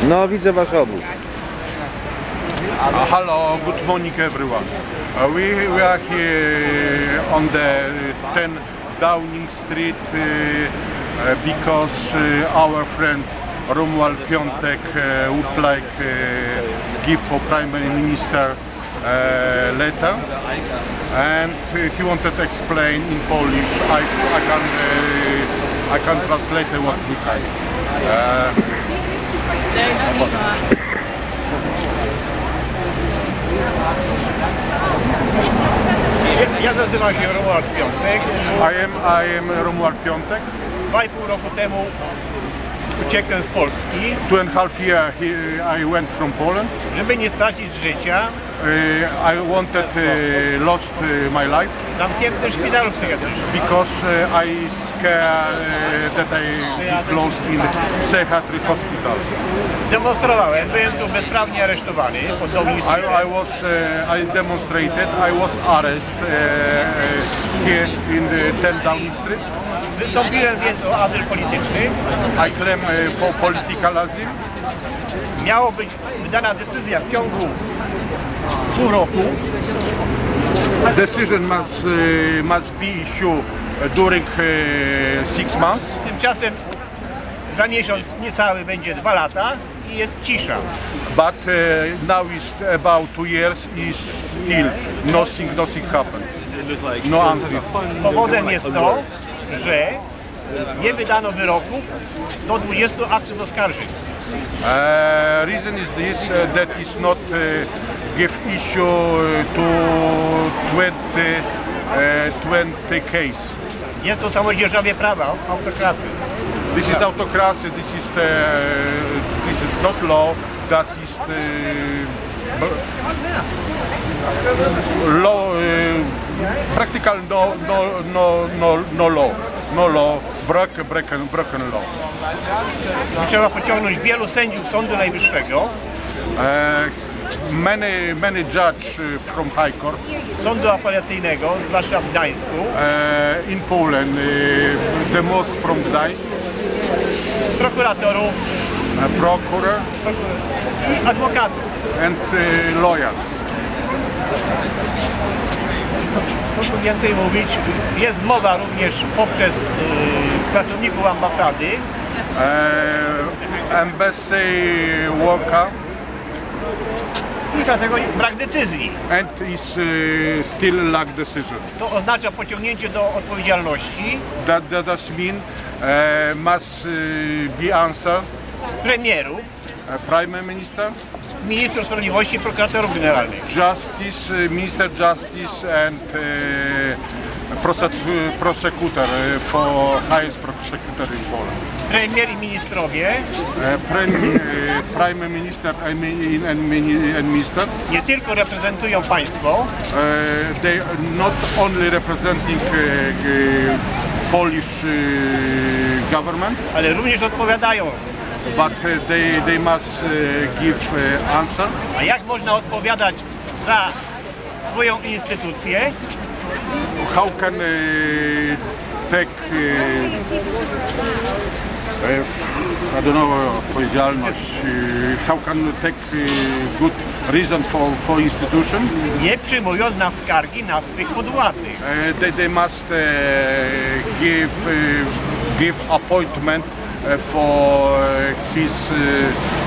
No, widzę wasz obóz. Hello, good morning everyone. We are here on the 10 Downing Street because our friend Romuald Piątek would like give for Prime Minister letter, and he wanted to explain in Polish. I can translate what he typed. Ja nazywam się Romuald Piątek. I am Romuald Piątek. 2,5 roku temu uciekłem z Polski. 2.5 years I went from Poland. Żeby nie stracić życia. I wanted lost my life. Zamknięty w szpitalu psychiatrycznym. Because I scared that I be closed in psychiatry hospital. Demonstrowałem, byłem tu bezprawnie aresztowany pod Downing Street. I demonstrated. I was arrested here in the 10 Downing Street. Wystąpiłem więc o azyl polityczny. I claim for political asylum. Miało być wydana decyzja w ciągu pół roku. Decision must be issued during 6 months. Tymczasem za miesiąc niecały będzie 2 lata i jest cisza. But now it's about 2 years. Is still nothing happened. No answer. Powodem jest to, że nie wydano wyroków do 20 aktów oskarżeń. Reason is this that is not give issue to 20 case. Jest to samodzierżawie prawa, autokracji. This is autocracy. This is not law. That is law. Practical no law. No law. Broken law. Trzeba pociągnąć wielu sędziów Sądu Najwyższego, Many judge from High Court, Sądu Apelacyjnego, zwłaszcza w Gdańsku, in Poland, the most from Gdańsk, prokuratorów procuror i adwokatów. and lawyers. Co tu więcej mówić, jest mowa również poprzez pracowników ambasady. Embassy worker, I dlatego brak decyzji. and is still lack decision. To oznacza pociągnięcie do odpowiedzialności That does mean must be answered premierów, Prime Minister, ministrów sprawiedliwości i prokuratorów generalnych. Justice, Minister Justice, and prosecutor for highest prosecutor in Poland. Premier i ministrowie Prime Minister and Minister. nie tylko reprezentują państwo, They not only representing Polish government, ale również odpowiadają. but they must give answer. A jak można odpowiadać za swoją instytucję, How can take I don't know odpowiedzialność? How can take good reason for institution? nie przyjmując na skargi na swych podwładnych? They must give appointment for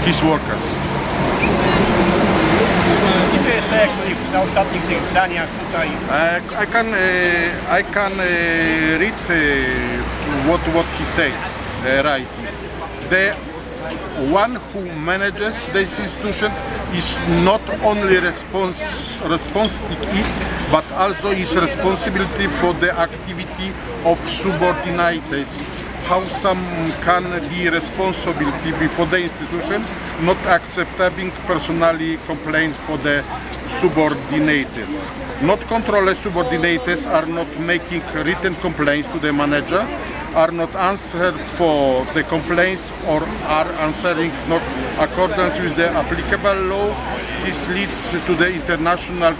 his workers. I to jest tak jak na ostatnich tych zdaniach tutaj. I can read what he said, right. The one who manages this institution is not only responsible it, but also is responsibility for the activity of subordinates. How some can be responsibility before the institution, not accepting personally complaints for the subordinates. Not controlled subordinates are not making written complaints to the manager, are not answered for the complaints, or are answering not accordance with the applicable law. This leads to the international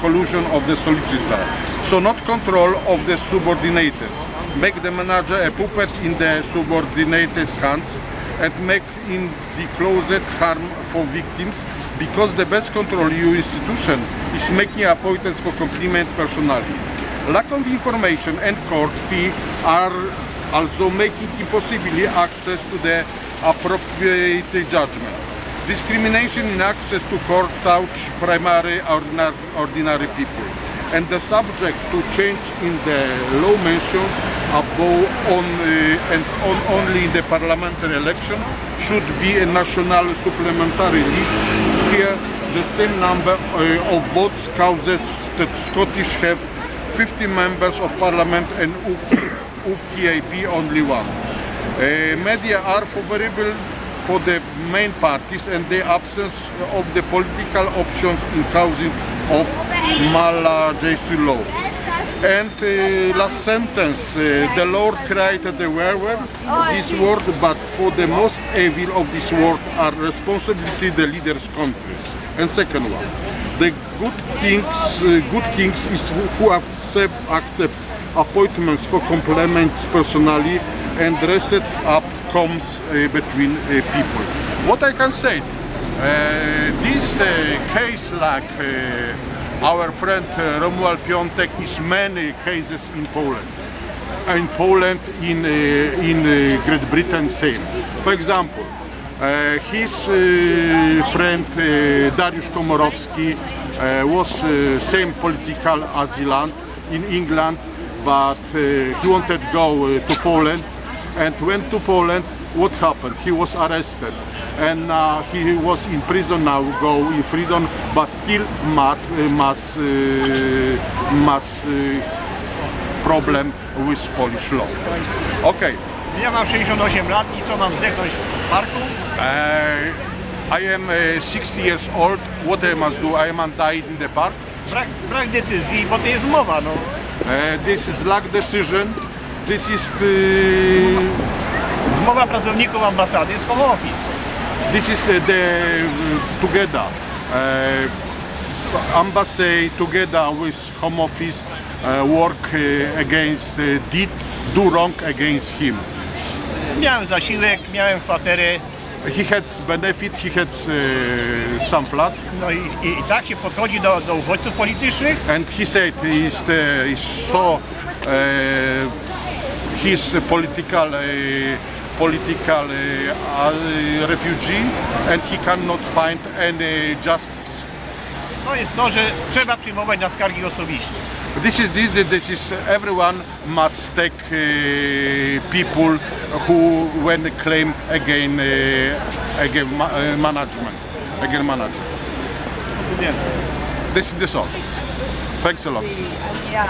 collusion of the solicitor. So not control of the subordinates. Make the manager a puppet in the subordinates' hands, and make in the closet harm for victims, because the best control EU institution is making appointments for compliment personally. Lack of information and court fee are also making impossible access to the appropriate judgment. Discrimination in access to court touch primary ordinary people, and the subject to change in the law mentions above only in the parliamentary election should be a national supplementary list. Here the same number of votes causes that Scottish have 50 members of parliament and UKIP only one. Media are favorable for the main parties, and the absence of the political options in causing of Malajesi law. And last sentence, the Lord created the werewolf, this world, but for the most evil of this world are responsibility the leaders' countries. And second one, the good kings is who accept appointments for compliments personally, and dress it up comes between people. What I can say, this case like our friend Romuald Piątek is many cases in Poland. In Poland, in Great Britain, same. For example, his friend Dariusz Komorowski was same political asylant in England, but he wanted to go to Poland, and went to Poland. What happened? He was arrested, and he was in prison now, go in freedom, but still mass problem with Polish law. Okay. Ja mam 68 lat i co, mam zdechnąć w parku? I am 60 years old. What I must do? I must die in the park? Brak decyzji, bo to jest umowa, no. This is lack decision. This is Zmowa pracowników ambasady jest home office. This is the together. Embassy together with home office work against do wrong against him. Miałem zasiłek, miałem kwaterę. He had benefit, he had some flat. No i tak się podchodzi do uchodźców politycznych. And he said he's so he's a political refugee, and he cannot find any justice. To jest to, że trzeba przyjmować na skargi osobiście. This is everyone must take people who when claim again management. Tu więcej. This is all. Thanks a lot. Yeah.